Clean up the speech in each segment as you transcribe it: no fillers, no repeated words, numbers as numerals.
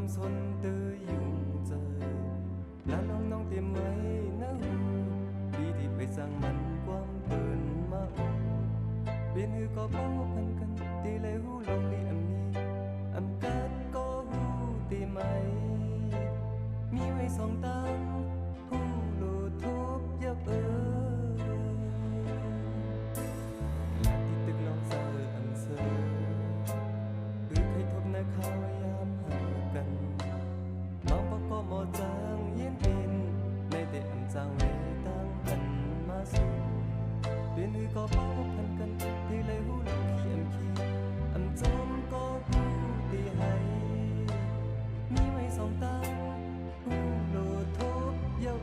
xuân tươi dùng giờ làน้องเตรียมไว้นะดีที่ไปสร้างมันความเปินมาเปลี่ยนหือก็เป้าพันกันตีเลยหูลองลีอันนี้อำกัดก็หูตีไหมมีไว้สองตังหูโลทุบยับลาที่ตึกลองเสืออันเสือคือใครทบในข้าวยามหากันน้องปะก็หมดจางเย็นเป็นในแต่อันจางเวตั้งหันมาสู่เปลี่ยนหือก็เป้าพันกันตีเลยหูลองขี้อันจมก็หูตีให้มีไว้สองตังหูโลทุบยับ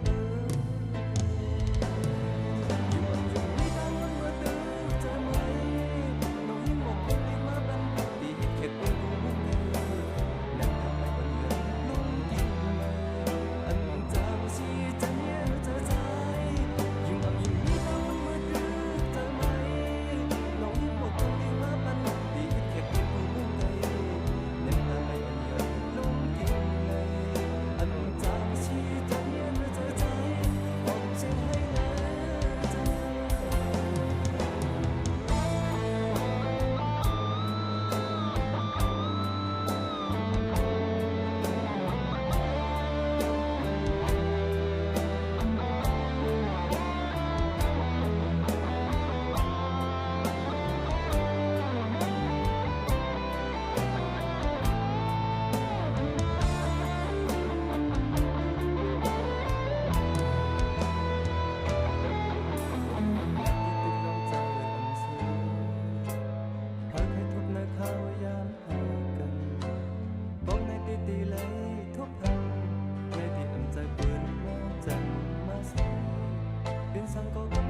ตีเลยทุกพันในที่อันใจเปิดน้ำจันมาใส่เป็นสังก็